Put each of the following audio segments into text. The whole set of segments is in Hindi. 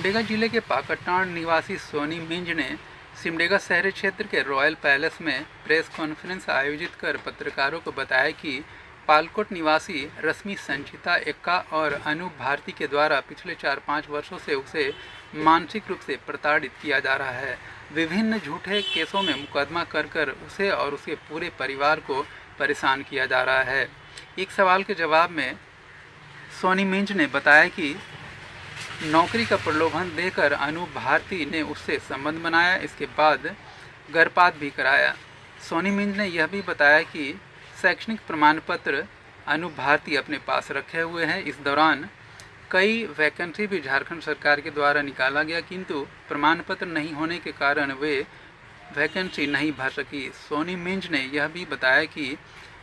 सिमडेगा जिले के पाकटांड निवासी सोनी मिंज ने सिमडेगा शहरी क्षेत्र के रॉयल पैलेस में प्रेस कॉन्फ्रेंस आयोजित कर पत्रकारों को बताया कि पालकोट निवासी रश्मि संचिता एक्का और अनूप भारती के द्वारा पिछले 4-5 वर्षों से उसे मानसिक रूप से प्रताड़ित किया जा रहा है। विभिन्न झूठे केसों में मुकदमा कर उसे और उसके पूरे परिवार को परेशान किया जा रहा है। एक सवाल के जवाब में सोनी मिंज ने बताया कि नौकरी का प्रलोभन देकर अनूप भारती ने उससे संबंध बनाया, इसके बाद गर्भपात भी कराया। सोनी मिंज ने यह भी बताया कि शैक्षणिक प्रमाण पत्र अनूप भारती अपने पास रखे हुए हैं। इस दौरान कई वैकेंसी भी झारखंड सरकार के द्वारा निकाला गया, किंतु प्रमाण पत्र नहीं होने के कारण वे वैकेंसी नहीं भर सकी। सोनी मिंज ने यह भी बताया कि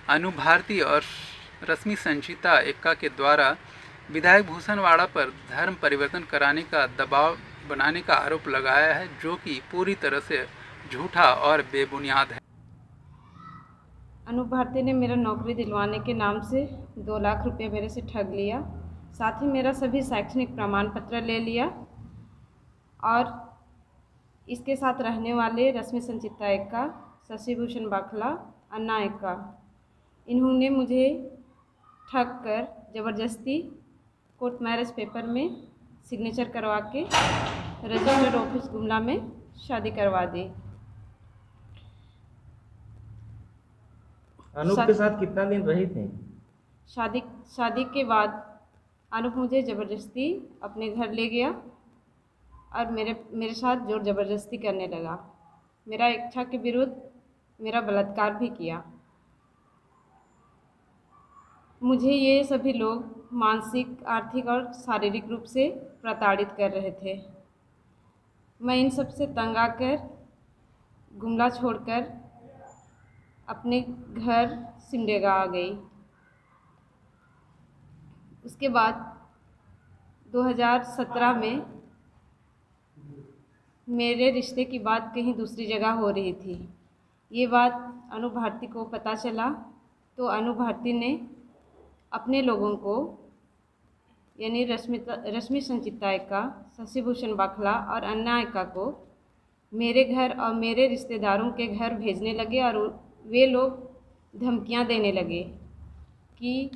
अनूप भारती और रश्मि संचिता एक्का के द्वारा विधायक भूषणवाड़ा पर धर्म परिवर्तन कराने का दबाव बनाने का आरोप लगाया है, जो कि पूरी तरह से झूठा और बेबुनियाद है। अनूप भारती ने मेरा नौकरी दिलवाने के नाम से 2 लाख रुपए मेरे से ठग लिया, साथ ही मेरा सभी शैक्षणिक प्रमाण पत्र ले लिया और इसके साथ रहने वाले रश्मि संचिता एक्का, शशि भूषण बाखला, अन्ना एक्का, इन्होंने मुझे ठग कर ज़बरदस्ती कोर्ट मैरिज पेपर में सिग्नेचर करवा के रजिस्टर्ड ऑफिस गुमला में शादी करवा दी। अनूप के साथ कितना दिन रही थी? शादी के बाद अनूप मुझे ज़बरदस्ती अपने घर ले गया और मेरे साथ जोर ज़बरदस्ती करने लगा। मेरा इच्छा के विरुद्ध मेरा बलात्कार भी किया। मुझे ये सभी लोग मानसिक, आर्थिक और शारीरिक रूप से प्रताड़ित कर रहे थे। मैं इन सब से तंग आकर गुमला छोड़कर अपने घर सिमडेगा आ गई। उसके बाद 2017 में मेरे रिश्ते की बात कहीं दूसरी जगह हो रही थी। ये बात अनूप भारती को पता चला तो अनूप भारती ने अपने लोगों को यानी रश्मि संचिता एक्का, शशि भूषण बाखला और अन्ना एक्का को मेरे घर और मेरे रिश्तेदारों के घर भेजने लगे और वे लोग धमकियां देने लगे कि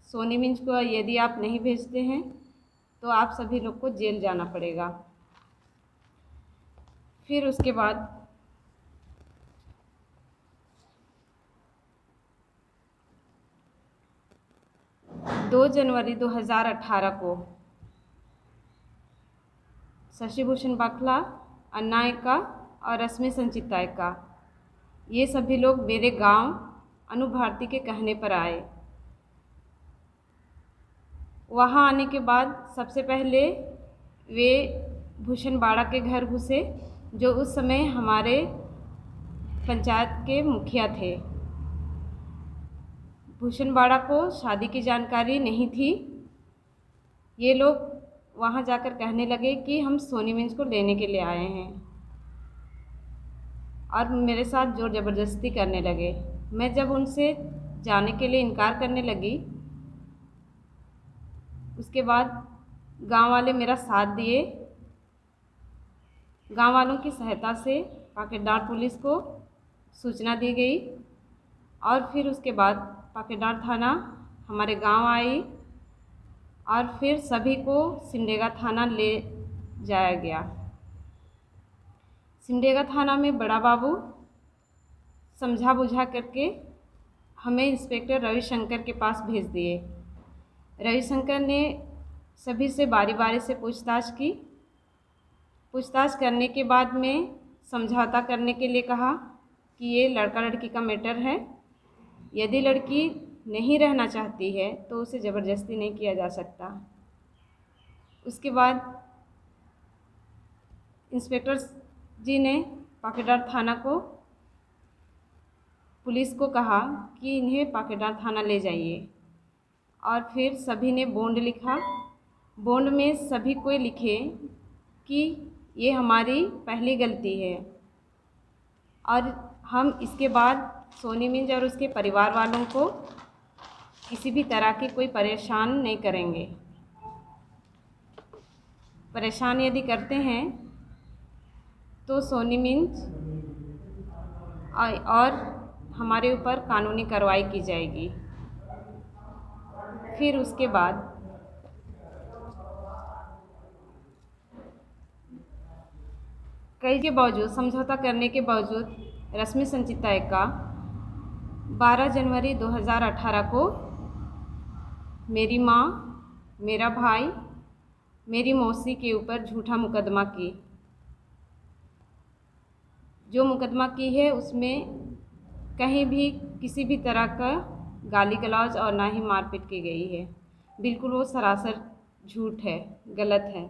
सोनी मिंज को यदि आप नहीं भेजते हैं तो आप सभी लोग को जेल जाना पड़ेगा। फिर उसके बाद 2 जनवरी 2018 को शशि भूषण बाखला, अन्ना एक्का और रश्मि संचिता एक्का ये सभी लोग मेरे गांव अनूप भारती के कहने पर आए। वहां आने के बाद सबसे पहले वे भूषणवाड़ा के घर घुसे, जो उस समय हमारे पंचायत के मुखिया थे। भूषणवाड़ा को शादी की जानकारी नहीं थी। ये लोग वहां जाकर कहने लगे कि हम सोनी मिंज को लेने के लिए आए हैं और मेरे साथ जोर ज़बरदस्ती करने लगे। मैं जब उनसे जाने के लिए इनकार करने लगी, उसके बाद गांव वाले मेरा साथ दिए। गांव वालों की सहायता से पाकेटांड पुलिस को सूचना दी गई और फिर उसके बाद पाकेटांड थाना हमारे गांव आई और फिर सभी को सिमडेगा थाना ले जाया गया। सिमडेगा थाना में बड़ा बाबू समझा बुझा करके हमें इंस्पेक्टर रविशंकर के पास भेज दिए। रविशंकर ने सभी से बारी बारी से पूछताछ की। पूछताछ करने के बाद में समझौता करने के लिए कहा कि ये लड़का लड़की का मैटर है, यदि लड़की नहीं रहना चाहती है तो उसे ज़बरदस्ती नहीं किया जा सकता। उसके बाद इंस्पेक्टर जी ने पाकेटांड थाना को पुलिस को कहा कि इन्हें पाकेटांड थाना ले जाइए और फिर सभी ने बॉन्ड लिखा। बॉन्ड में सभी को लिखे कि ये हमारी पहली गलती है और हम इसके बाद सोनी मिंज और उसके परिवार वालों को किसी भी तरह की कोई परेशान नहीं करेंगे। परेशान यदि करते हैं तो सोनी मिंज और हमारे ऊपर कानूनी कार्रवाई की जाएगी। फिर उसके बाद कई के बावजूद, समझौता करने के बावजूद रश्मि संचिता एक्का 12 जनवरी 2018 को मेरी माँ, मेरा भाई, मेरी मौसी के ऊपर झूठा मुकदमा की। जो मुकदमा की है उसमें कहीं भी किसी भी तरह का गाली गलौज और ना ही मारपीट की गई है। बिल्कुल वो सरासर झूठ है, गलत है।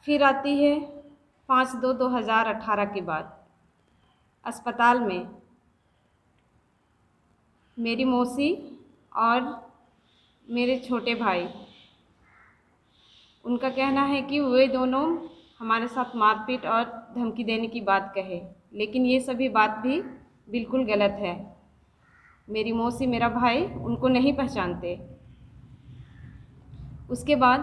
फिर आती है 5/2/2018 के बाद अस्पताल में मेरी मौसी और मेरे छोटे भाई, उनका कहना है कि वे दोनों हमारे साथ मारपीट और धमकी देने की बात कहे, लेकिन ये सभी बात भी बिल्कुल गलत है। मेरी मौसी, मेरा भाई उनको नहीं पहचानते। उसके बाद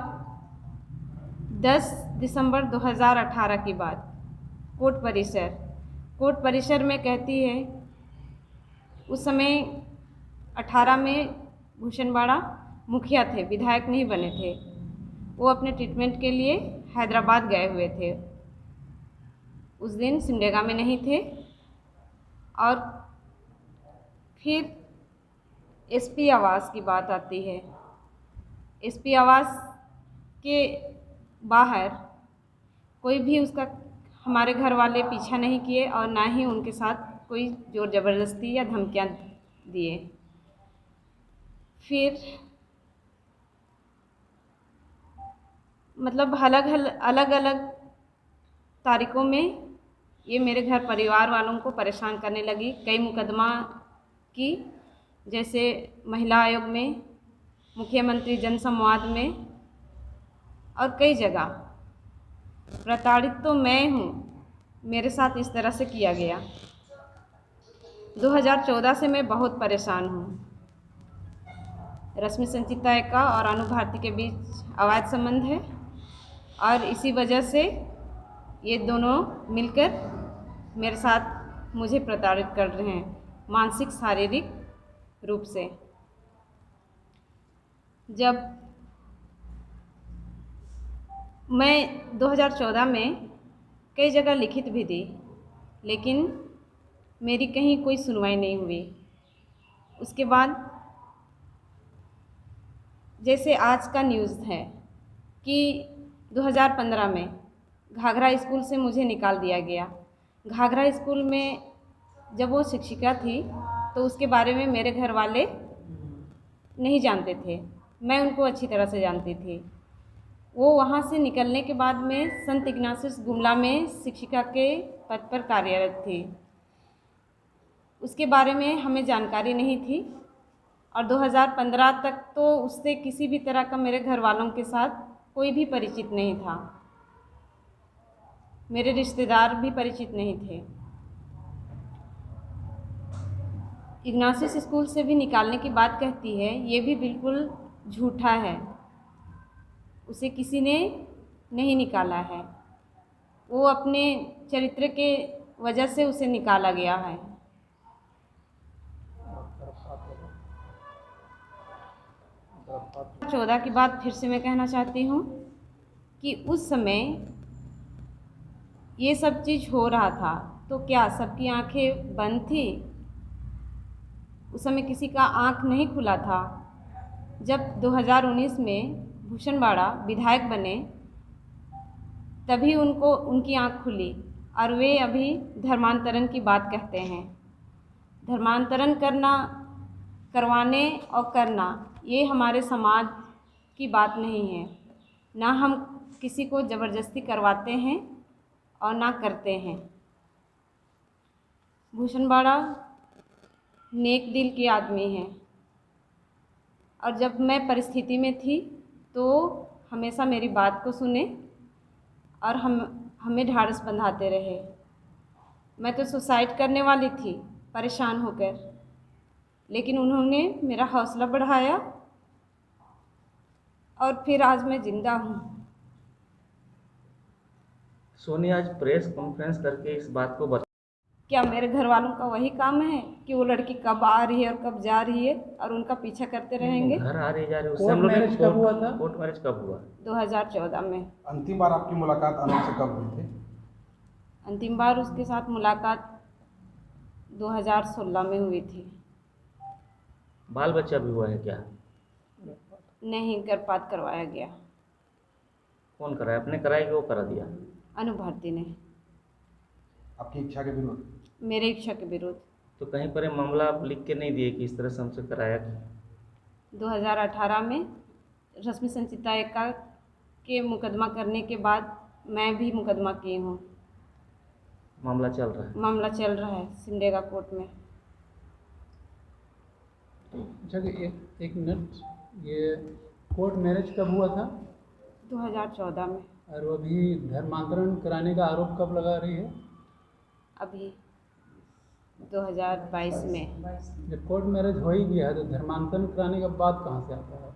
10 दिसंबर 2018 की बात कोर्ट परिसर में कहती है, उस समय 18 में भूषणबाड़ा मुखिया थे, विधायक नहीं बने थे। वो अपने ट्रीटमेंट के लिए हैदराबाद गए हुए थे। उस दिन सिमडेगा में नहीं थे। और फिर एसपी आवास की बात आती है। एसपी आवास के बाहर कोई भी उसका, हमारे घर वाले पीछा नहीं किए और ना ही उनके साथ कोई जोर ज़बरदस्ती या धमकियाँ दिए। फिर मतलब अलग अलग तारीखों में ये मेरे घर परिवार वालों को परेशान करने लगी। कई मुकदमा की, जैसे महिला आयोग में, मुख्यमंत्री जनसंवाद में और कई जगह। प्रताड़ित तो मैं हूँ, मेरे साथ इस तरह से किया गया। 2014 से मैं बहुत परेशान हूँ। रश्मि संचिता एक्का और अनु भारती के बीच अवैध संबंध है और इसी वजह से ये दोनों मिलकर मेरे साथ मुझे प्रताड़ित कर रहे हैं, मानसिक शारीरिक रूप से। जब मैं 2014 में कई जगह लिखित भी दी, लेकिन मेरी कहीं कोई सुनवाई नहीं हुई। उसके बाद जैसे आज का न्यूज़ है कि 2015 में घाघरा स्कूल से मुझे निकाल दिया गया। घाघरा स्कूल में जब वो शिक्षिका थी तो उसके बारे में मेरे घर वाले नहीं जानते थे, मैं उनको अच्छी तरह से जानती थी। वो वहाँ से निकलने के बाद में संत इग्नासियस गुमला में शिक्षिका के पद पर कार्यरत थी। उसके बारे में हमें जानकारी नहीं थी और 2015 तक तो उससे किसी भी तरह का मेरे घर वालों के साथ कोई भी परिचित नहीं था। मेरे रिश्तेदार भी परिचित नहीं थे। इग्नासियस स्कूल से भी निकालने की बात कहती है, ये भी बिल्कुल झूठा है। उसे किसी ने नहीं निकाला है, वो अपने चरित्र के वजह से उसे निकाला गया है। चौदह की बात फिर से मैं कहना चाहती हूँ कि उस समय ये सब चीज़ हो रहा था तो क्या सबकी आंखें बंद थी? उस समय किसी का आंख नहीं खुला था। जब 2019 में भूषणबाड़ा विधायक बने तभी उनकी आंख खुली और वे अभी धर्मांतरण की बात कहते हैं। धर्मांतरण करवाने और करना ये हमारे समाज की बात नहीं है। ना हम किसी को ज़बरदस्ती करवाते हैं और ना करते हैं। भूषणबाड़ा नेक दिल के आदमी हैं और जब मैं परिस्थिति में थी तो हमेशा मेरी बात को सुने और हमें ढाढ़स बंधाते रहे। मैं तो सुसाइड करने वाली थी परेशान होकर, लेकिन उन्होंने मेरा हौसला बढ़ाया और फिर आज मैं ज़िंदा हूँ। सोनी आज प्रेस कॉन्फ्रेंस करके इस बात को बता। क्या मेरे घर वालों का वही काम है कि वो लड़की कब आ रही है और कब जा रही है और उनका पीछा करते रहेंगे? घर आ रही जा रही उससे कोर्ट हम लोग मैरिज कब हुआ था? कोर्ट मैरिज कब हुआ? 2014 में। अंतिम बार आपकी मुलाकात अनूप से कब हुई थी? अंतिम बार उसके साथ मुलाकात 2016 में हुई थी। बाल बच्चा भी हुआ है क्या? नहीं, गर्भपात करवाया गया। कौन कराया? आपने कराया कि वो करा दिया? अनु भारती ने, आपकी इच्छा के विरुद्ध? मेरे इच्छा के विरुद्ध। तो कहीं पर ये मामला आप लिख के नहीं दिए कि इस तरह से हमसे कराया? 2018 में रश्मि संचिता एक्का के मुकदमा करने के बाद मैं भी मुकदमा की हूँ। मामला चल रहा है? मामला चल रहा है सिमडेगा कोर्ट में। जगह एक मिनट, ये कोर्ट मैरिज कब हुआ था? 2014 में। और वो अभी धर्मांतरण कराने का आरोप कब लगा रही है? अभी 2022 में। जब कोर्ट मैरिज हो ही गया है तो धर्मांतरण कराने का बात कहाँ से आता है?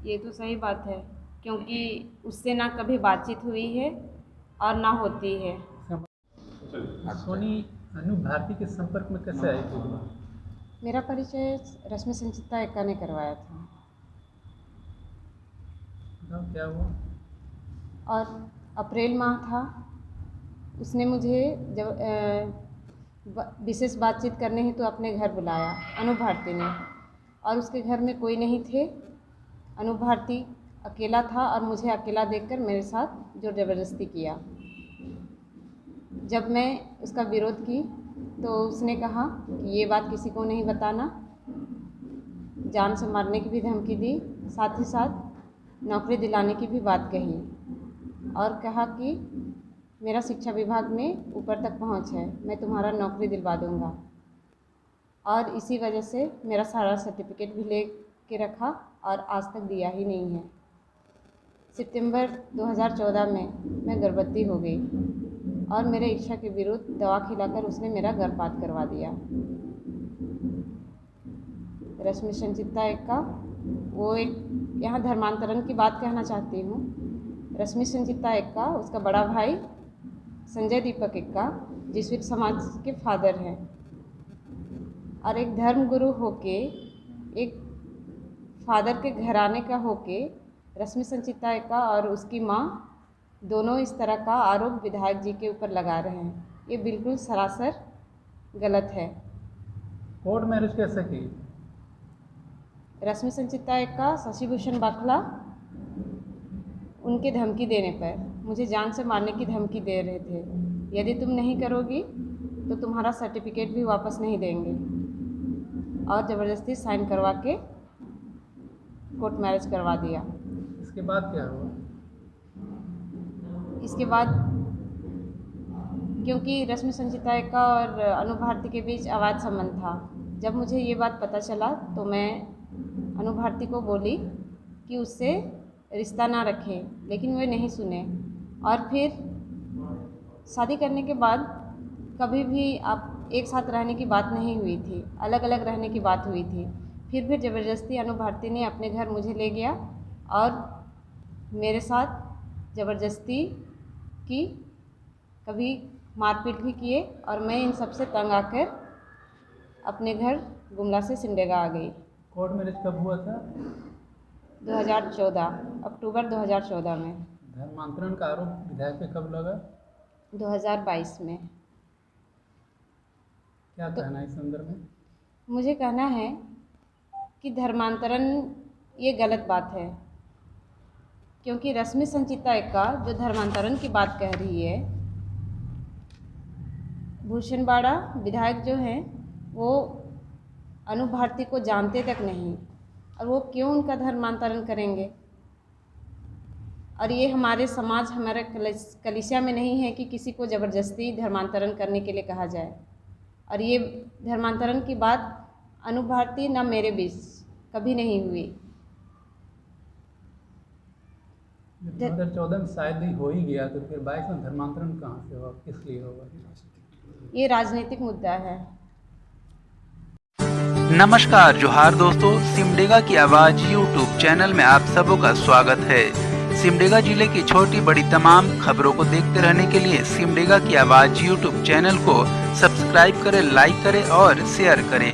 ये तो सही बात है, क्योंकि उससे ना कभी बातचीत हुई है और ना होती है। सोनी अनु भारती के संपर्क में कैसे आई थी? मेरा परिचय रश्मि संचिता एक्का ने करवाया था। बताओ क्या हुआ? और अप्रैल माह था, उसने मुझे जब विशेष बातचीत करने हेतु तो अपने घर बुलाया, अनु भारती ने। और उसके घर में कोई नहीं थे। अनु भारती अकेला था और मुझे अकेला देखकर मेरे साथ जोर ज़बरदस्ती किया। जब मैं उसका विरोध की तो उसने कहा कि ये बात किसी को नहीं बताना, जान से मारने की भी धमकी दी, साथ ही साथ नौकरी दिलाने की भी बात कही और कहा कि मेरा शिक्षा विभाग में ऊपर तक पहुंच है, मैं तुम्हारा नौकरी दिलवा दूंगा। और इसी वजह से मेरा सारा सर्टिफिकेट भी ले के रखा और आज तक दिया ही नहीं है। सितंबर 2014 में मैं गर्भवती हो गई और मेरे इच्छा के विरुद्ध दवा खिलाकर उसने मेरा गर्भपात करवा दिया। रश्मि संचिता एक्का, वो एक यहाँ धर्मांतरण की बात कहना चाहती हूँ। रश्मि संचिता एक्का, उसका बड़ा भाई संजय दीपक एक्का जीसुइट समाज के फादर हैं और एक धर्मगुरु होके, एक फादर के घराने का होके रश्मि संचिता एक्का और उसकी माँ दोनों इस तरह का आरोप विधायक जी के ऊपर लगा रहे हैं। ये बिल्कुल सरासर गलत है। कोर्ट मैरिज कैसे की? रश्मि संचिता एक्का शशिभूषण बाखला उनके धमकी देने पर, मुझे जान से मारने की धमकी दे रहे थे। यदि तुम नहीं करोगी तो तुम्हारा सर्टिफिकेट भी वापस नहीं देंगे, और ज़बरदस्ती साइन करवा के कोर्ट मैरिज करवा दिया। इसके बाद क्या हुआ? इसके बाद क्योंकि रश्मि संचिता एक्का और अनु भारती के बीच अवैध संबंध था, जब मुझे ये बात पता चला तो मैं अनु भारती को बोली कि उससे रिश्ता ना रखें, लेकिन वे नहीं सुने। और फिर शादी करने के बाद कभी भी आप एक साथ रहने की बात नहीं हुई थी, अलग अलग रहने की बात हुई थी। फिर ज़बरदस्ती अनु भारती ने अपने घर मुझे ले गया और मेरे साथ ज़बरदस्ती की, कभी मारपीट भी किए, और मैं इन सब से तंग आकर अपने घर गुमला से सिमडेगा आ गई। कोर्ट मैरिज कब हुआ था? 2014, अक्टूबर 2014 में। धर्मांतरण का आरोप विधायक पे कब लगा? 2022 में। क्या कहना है इस संदर्भ में? मुझे कहना है कि धर्मांतरण ये गलत बात है, क्योंकि रश्मि संचिता एक्का जो धर्मांतरण की बात कह रही है, भूषण बाड़ा विधायक जो हैं वो अनु भारती को जानते तक नहीं, और वो क्यों उनका धर्मांतरण करेंगे? और ये हमारे समाज, हमारे कलिसिया में नहीं है कि किसी को ज़बरदस्ती धर्मांतरण करने के लिए कहा जाए। और ये धर्मांतरण की बात अनु भारती ना मेरे बीच कभी नहीं हुई। 2014 में शायद ही हो ही गया, तो फिर 22 में धर्मांतरण कहाँ से होगा, किस लिए होगा? ये राजनीतिक मुद्दा है। नमस्कार जोहार दोस्तों, सिमडेगा की आवाज यूट्यूब चैनल में आप सबों का स्वागत है। सिमडेगा जिले की छोटी बड़ी तमाम खबरों को देखते रहने के लिए सिमडेगा की आवाज यूट्यूब चैनल को सब्सक्राइब करें, लाइक करें और शेयर करें।